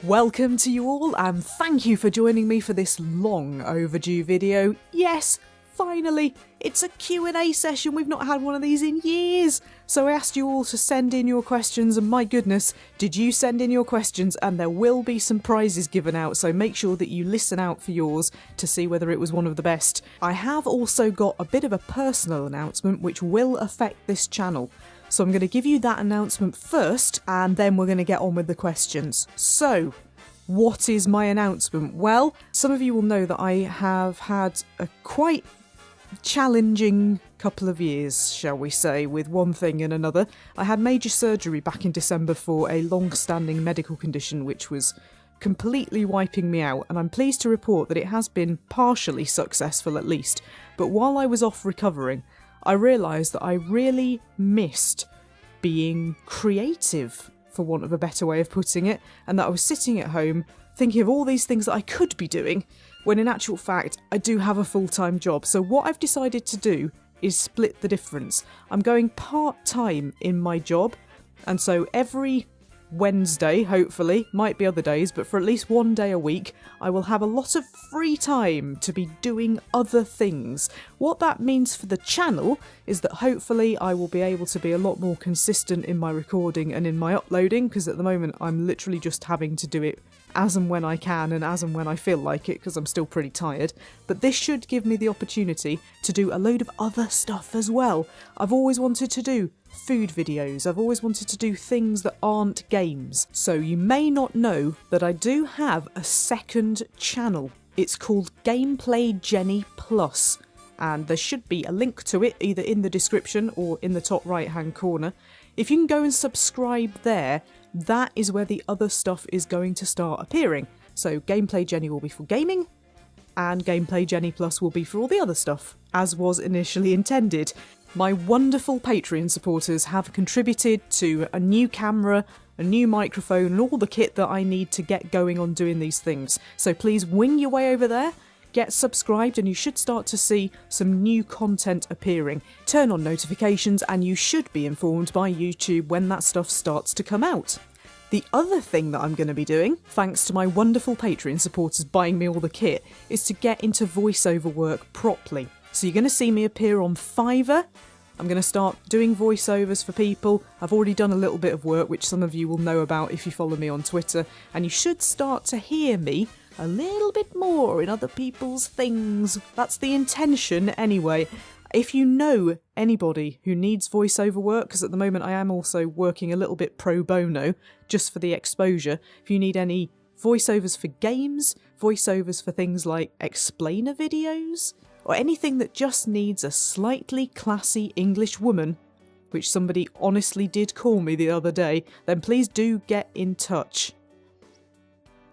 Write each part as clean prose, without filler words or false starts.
Welcome to you all, and thank you for joining me for this long overdue video. Yes, finally, it's a Q&A session. We've not had one of these in years. So I asked you all to send in your questions, and my goodness, did you send in your questions? And there will be some prizes given out, so make sure that you listen out for yours to see whether it was one of the best. I have also got a bit of a personal announcement which will affect this channel. So I'm going to give you that announcement first, and then we're going to get on with the questions. So, what is my announcement? Well, some of you will know that I have had a quite challenging couple of years, shall we say, with one thing and another. I had major surgery back in December for a long-standing medical condition which was completely wiping me out, and I'm pleased to report that it has been partially successful at least. But while I was off recovering, I realised that I really missed being creative, for want of a better way of putting it, and that I was sitting at home thinking of all these things that I could be doing, when in actual fact I do have a full-time job. So what I've decided to do is split the difference. I'm going part-time in my job, and so every Wednesday, hopefully, might be other days, but for at least one day a week, I will have a lot of free time to be doing other things. What that means for the channel is that hopefully I will be able to be a lot more consistent in my recording and in my uploading, because at the moment I'm literally just having to do it as and when I can and as and when I feel like it, because I'm still pretty tired. But this should give me the opportunity to do a load of other stuff as well. I've always wanted to do food videos. I've always wanted to do things that aren't games. So you may not know that I do have a second channel. It's called Gameplay Jenny Plus, and there should be a link to it either in the description or in the top right hand corner. If you can go and subscribe there, that is where the other stuff is going to start appearing. So Gameplay Jenny will be for gaming, and Gameplay Jenny Plus will be for all the other stuff, as was initially intended. My wonderful Patreon supporters have contributed to a new camera, a new microphone, and all the kit that I need to get going on doing these things. So please wing your way over there, get subscribed, and you should start to see some new content appearing. Turn on notifications and you should be informed by YouTube when that stuff starts to come out. The other thing that I'm going to be doing, thanks to my wonderful Patreon supporters buying me all the kit, is to get into voiceover work properly. So you're going to see me appear on Fiverr. I'm going to start doing voiceovers for people. I've already done a little bit of work, which some of you will know about if you follow me on Twitter, and you should start to hear me a little bit more in other people's things. That's the intention anyway. If you know anybody who needs voiceover work, because at the moment I am also working a little bit pro bono, just for the exposure, if you need any voiceovers for games, voiceovers for things like explainer videos, or anything that just needs a slightly classy English woman, which somebody honestly did call me the other day, then please do get in touch.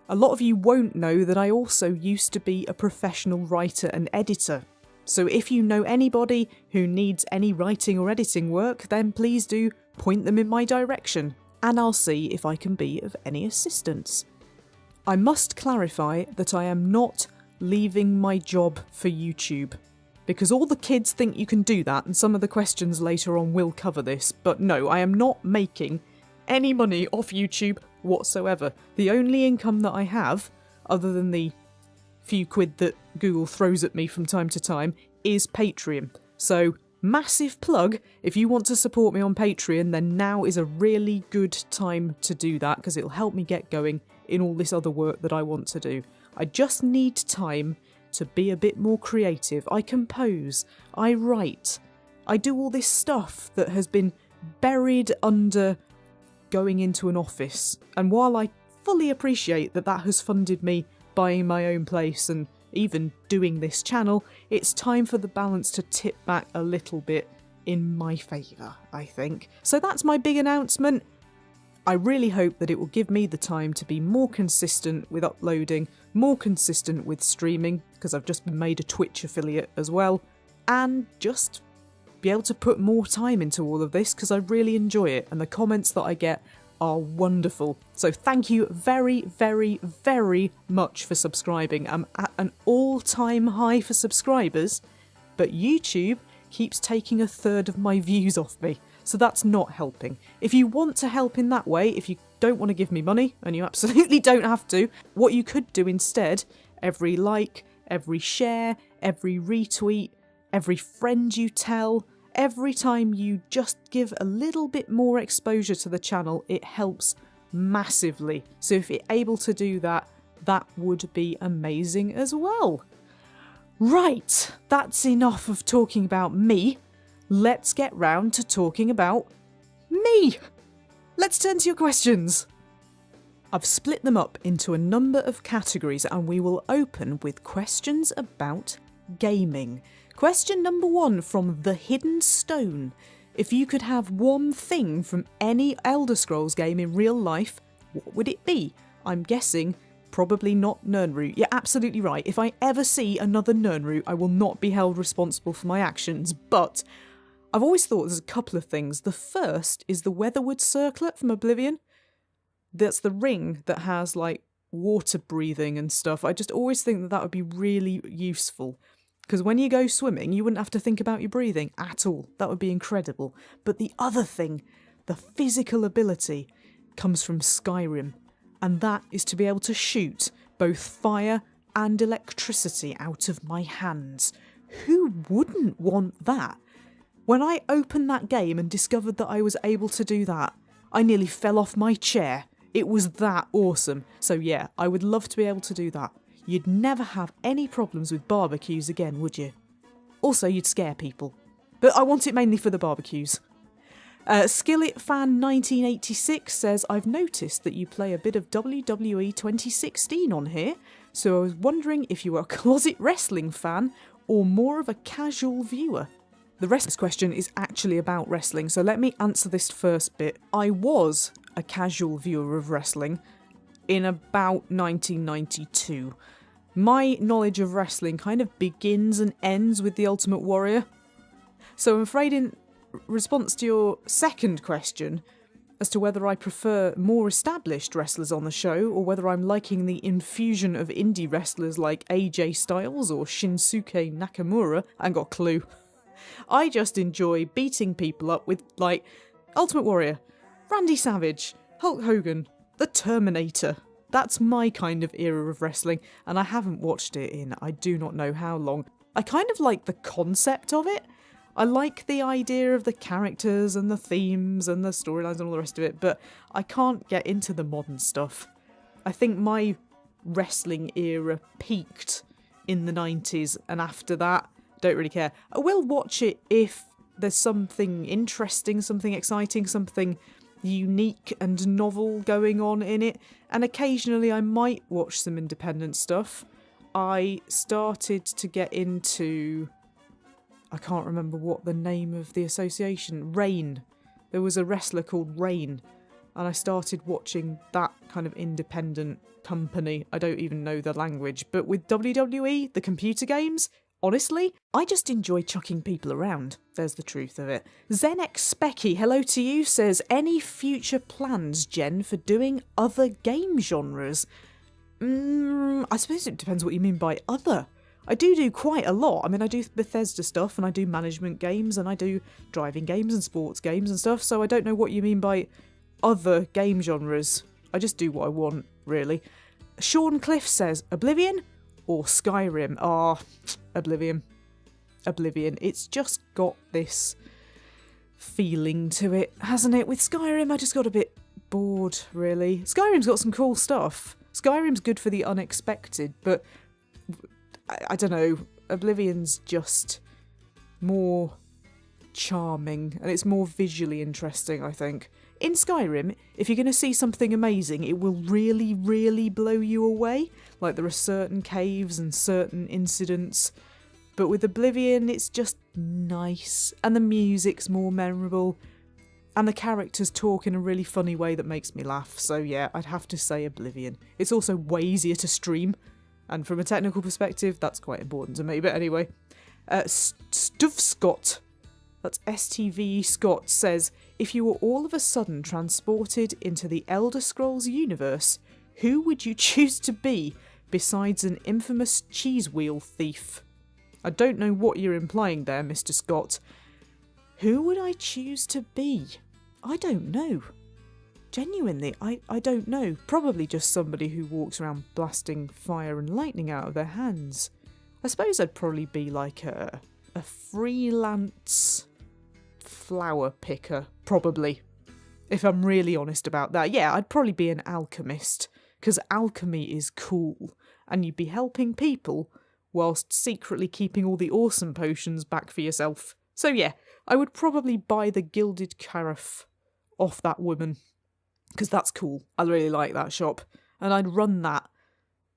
A lot of you won't know that I also used to be a professional writer and editor. So if you know anybody who needs any writing or editing work, then please do point them in my direction, and I'll see if I can be of any assistance. I must clarify that I am not leaving my job for YouTube, because all the kids think you can do that, and some of the questions later on will cover this, but no, I am not making any money off YouTube whatsoever. The only income that I have, other than the few quid that Google throws at me from time to time, is Patreon. So massive plug, if you want to support me on Patreon, then now is a really good time to do that, because it'll help me get going in all this other work that I want to do. I just need time to be a bit more creative. I compose, I write, I do all this stuff that has been buried under going into an office. And while I fully appreciate that that has funded me buying my own place and even doing this channel, it's time for the balance to tip back a little bit in my favour, I think. So that's my big announcement. I really hope that it will give me the time to be more consistent with uploading, more consistent with streaming, because I've just been made a Twitch affiliate as well, and just be able to put more time into all of this, because I really enjoy it, and the comments that I get are wonderful. So thank you very, very, very much for subscribing. I'm at an all-time high for subscribers, but YouTube keeps taking a third of my views off me, so that's not helping. If you want to help in that way, if you don't want to give me money, and you absolutely don't have to, what you could do instead, every like, every share, every retweet, every friend you tell, every time you just give a little bit more exposure to the channel, it helps massively. So if you're able to do that, that would be amazing as well. Right, that's enough of talking about me. Let's get round to talking about me. Let's turn to your questions. I've split them up into a number of categories and we will open with questions about gaming. Question number 1 from The Hidden Stone. If you could have one thing from any Elder Scrolls game in real life, what would it be? I'm guessing probably not Nirnroot. You're absolutely right. If I ever see another Nirnroot, I will not be held responsible for my actions. But I've always thought there's a couple of things. The first is the Weatherwood Circlet from Oblivion. That's the ring that has like water breathing and stuff. I just always think that that would be really useful. Because when you go swimming, you wouldn't have to think about your breathing at all. That would be incredible. But the other thing, the physical ability, comes from Skyrim. And that is to be able to shoot both fire and electricity out of my hands. Who wouldn't want that? When I opened that game and discovered that I was able to do that, I nearly fell off my chair. It was that awesome. So yeah, I would love to be able to do that. You'd never have any problems with barbecues again, would you? Also, you'd scare people. But I want it mainly for the barbecues. Skillet Fan 1986 says, I've noticed that you play a bit of WWE 2016 on here, so I was wondering if you were a closet wrestling fan or more of a casual viewer. The rest of this question is actually about wrestling, so let me answer this first bit. I was a casual viewer of wrestling in about 1992. My knowledge of wrestling kind of begins and ends with The Ultimate Warrior. So I'm afraid in response to your second question, as to whether I prefer more established wrestlers on the show or whether I'm liking the infusion of indie wrestlers like AJ Styles or Shinsuke Nakamura, I ain't got a clue. I just enjoy beating people up with, like, Ultimate Warrior, Randy Savage, Hulk Hogan, The Terminator. That's my kind of era of wrestling, and I haven't watched it in I do not know how long. I kind of like the concept of it. I like the idea of the characters and the themes and the storylines and all the rest of it, but I can't get into the modern stuff. I think my wrestling era peaked in the 90s, and after that, don't really care. I will watch it if there's something interesting, something exciting, something unique and novel going on in it, and occasionally I might watch some independent stuff. I started to get into, I can't remember what the name of the association, Rain. There was a wrestler called Rain, and I started watching that kind of independent company. I don't even know the language, but with WWE, the computer games, honestly, I just enjoy chucking people around. There's the truth of it. Zenex Specky, hello to you, says, any future plans, Jen, for doing other game genres? I suppose it depends what you mean by other. I do quite a lot. I mean, I do Bethesda stuff, and I do management games, and I do driving games and sports games and stuff, so I don't know what you mean by other game genres. I just do what I want, really. Sean Cliff says, Oblivion or Skyrim? Oblivion. Oblivion. It's just got this feeling to it, hasn't it? With Skyrim, I just got a bit bored, really. Skyrim's got some cool stuff. Skyrim's good for the unexpected, but I don't know. Oblivion's just more charming, and it's more visually interesting, I think. In Skyrim, if you're going to see something amazing, it will really, really blow you away. Like, there are certain caves and certain incidents. But with Oblivion, it's just nice. And the music's more memorable. And the characters talk in a really funny way that makes me laugh. So yeah, I'd have to say Oblivion. It's also way easier to stream. And from a technical perspective, that's quite important to me. But anyway, Stuff Scott, that's STV Scott, says, if you were all of a sudden transported into the Elder Scrolls universe, who would you choose to be besides an infamous cheese wheel thief? I don't know what you're implying there, Mr. Scott. Who would I choose to be? I don't know. Genuinely, I don't know. Probably just somebody who walks around blasting fire and lightning out of their hands. I suppose I'd probably be like a freelance flower picker, probably. If I'm really honest about that. Yeah, I'd probably be an alchemist, because alchemy is cool, and you'd be helping people whilst secretly keeping all the awesome potions back for yourself. So yeah, I would probably buy the gilded carafe off that woman, because that's cool. I really like that shop, and I'd run that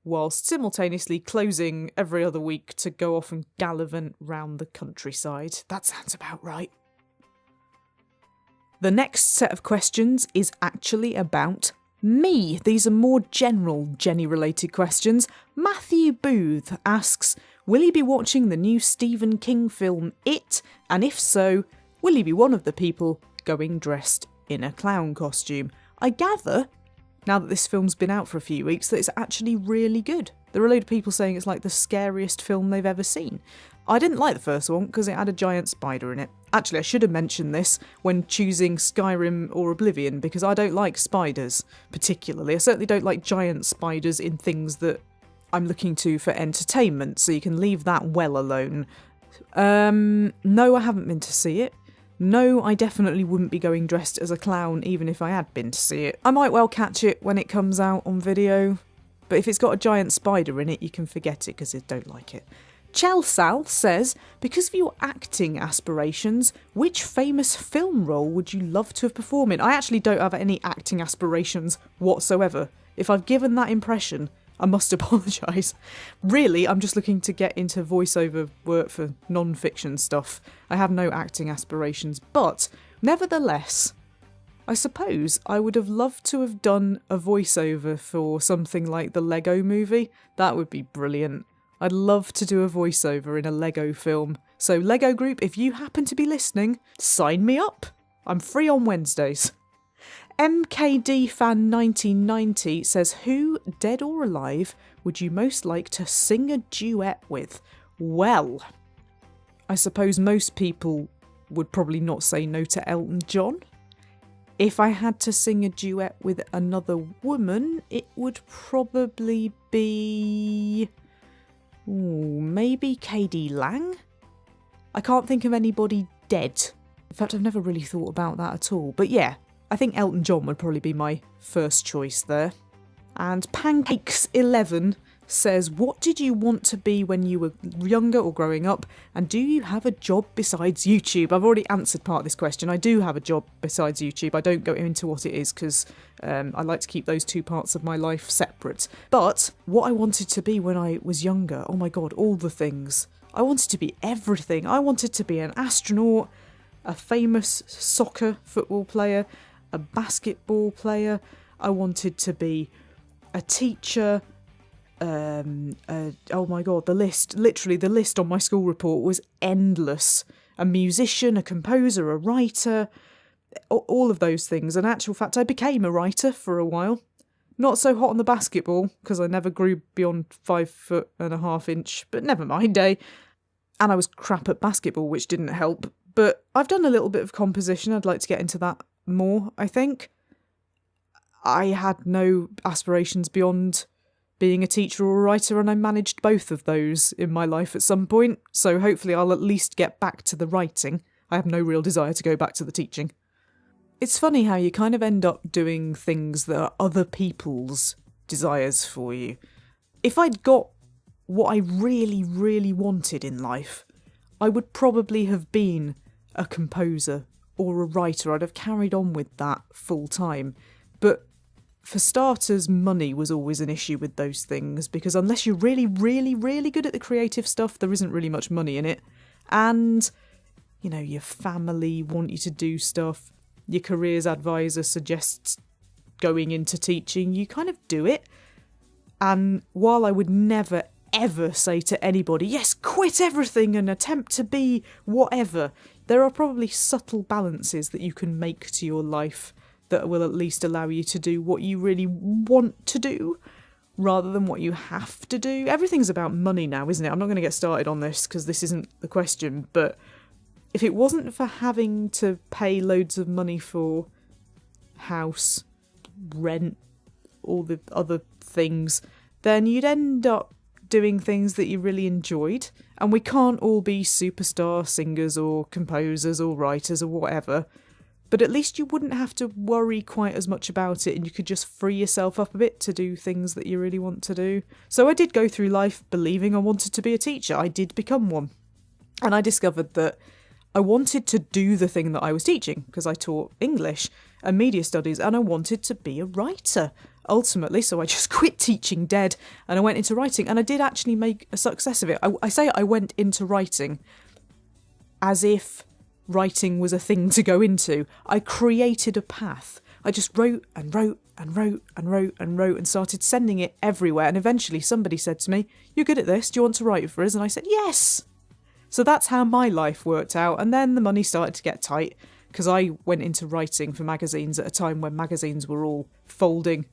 whilst simultaneously closing every other week to go off and gallivant round the countryside. That sounds about right. The next set of questions is actually about me. These are more general Jenny-related questions. Matthew Booth asks, will he be watching the new Stephen King film It? And if so, will he be one of the people going dressed in a clown costume? I gather, now that this film's been out for a few weeks, that it's actually really good. There are a load of people saying it's like the scariest film they've ever seen. I didn't like the first one because it had a giant spider in it. Actually, I should have mentioned this when choosing Skyrim or Oblivion, because I don't like spiders, particularly. I certainly don't like giant spiders in things that I'm looking to for entertainment, so you can leave that well alone. No, I haven't been to see it. No, I definitely wouldn't be going dressed as a clown even if I had been to see it. I might well catch it when it comes out on video, but if it's got a giant spider in it, you can forget it because I don't like it. Chelsal says, because of your acting aspirations, which famous film role would you love to have performed in? I actually don't have any acting aspirations whatsoever. If I've given that impression, I must apologise. Really, I'm just looking to get into voiceover work for non-fiction stuff. I have no acting aspirations, but nevertheless, I suppose I would have loved to have done a voiceover for something like the Lego Movie. That would be brilliant. I'd love to do a voiceover in a Lego film. So Lego Group, if you happen to be listening, sign me up. I'm free on Wednesdays. MKD Fan 1990 says, who, dead or alive, would you most like to sing a duet with? Well, I suppose most people would probably not say no to Elton John. If I had to sing a duet with another woman, it would probably be... maybe KD Lang? I can't think of anybody dead. In fact, I've never really thought about that at all. But yeah, I think Elton John would probably be my first choice there. And Pancakes11 says, what did you want to be when you were younger or growing up? And do you have a job besides YouTube? I've already answered part of this question. I do have a job besides YouTube. I don't go into what it is because I like to keep those two parts of my life separate. But what I wanted to be when I was younger, oh my god, all the things. I wanted to be everything. I wanted to be an astronaut, a famous soccer football player, a basketball player. I wanted to be a teacher. Oh my god, the list on my school report was endless. A musician, a composer, a writer, all of those things. In actual fact, I became a writer for a while. Not so hot on the basketball, because I never grew beyond 5'1.5" but never mind, eh? And I was crap at basketball, which didn't help. But I've done a little bit of composition. I'd like to get into that more, I think. I had no aspirations beyond being a teacher or a writer, and I managed both of those in my life at some point, so hopefully I'll at least get back to the writing. I have no real desire to go back to the teaching. It's funny how you kind of end up doing things that are other people's desires for you. If I'd got what I really, really wanted in life, I would probably have been a composer or a writer. I'd have carried on with that full time. But for starters, money was always an issue with those things, because unless you're really, really, really good at the creative stuff, there isn't really much money in it. And, you know, your family want you to do stuff, your careers advisor suggests going into teaching, you kind of do it. And while I would never, ever say to anybody, yes, quit everything and attempt to be whatever, there are probably subtle balances that you can make to your life that will at least allow you to do what you really want to do, rather than what you have to do. Everything's about money now, isn't it? I'm not going to get started on this, because this isn't the question, but if it wasn't for having to pay loads of money for house, rent, all the other things, then you'd end up doing things that you really enjoyed. And we can't all be superstar singers or composers or writers or whatever, but at least you wouldn't have to worry quite as much about it, and you could just free yourself up a bit to do things that you really want to do. So I did go through life believing I wanted to be a teacher. I did become one. And I discovered that I wanted to do the thing that I was teaching, because I taught English and media studies, and I wanted to be a writer ultimately. So I just quit teaching dead and I went into writing, and I did actually make a success of it. I say I went into writing as if writing was a thing to go into. I created a path. I just wrote and wrote and wrote and wrote and wrote and started sending it everywhere. And eventually somebody said to me, "You're good at this, do you want to write for us?" And I said, "Yes." So that's how my life worked out. And then the money started to get tight, because I went into writing for magazines at a time when magazines were all folding.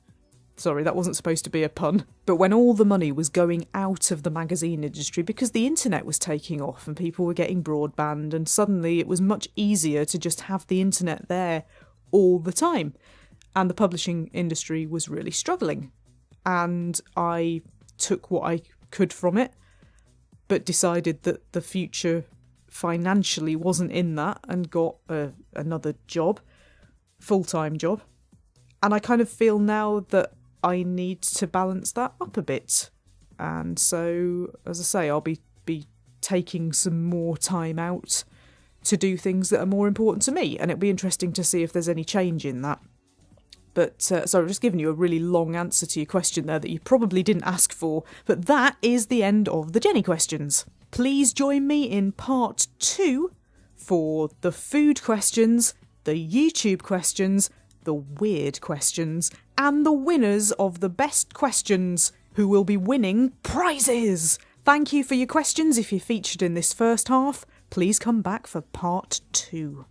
Sorry, that wasn't supposed to be a pun. But when all the money was going out of the magazine industry because the internet was taking off and people were getting broadband, and suddenly it was much easier to just have the internet there all the time. And the publishing industry was really struggling. And I took what I could from it, but decided that the future financially wasn't in that, and got another job, full-time job. And I kind of feel now that I need to balance that up a bit. And so, as I say, I'll be taking some more time out to do things that are more important to me, and it'll be interesting to see if there's any change in that. But, so I've just given you a really long answer to your question there that you probably didn't ask for, but that is the end of the Jenny questions. Please join me in part 2 for the food questions, the YouTube questions, the weird questions, and the winners of the best questions, who will be winning prizes. Thank you for your questions. If you're featured in this first half, please come back for part 2.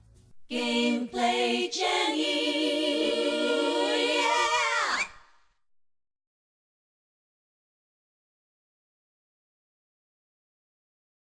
Gameplay Jenny.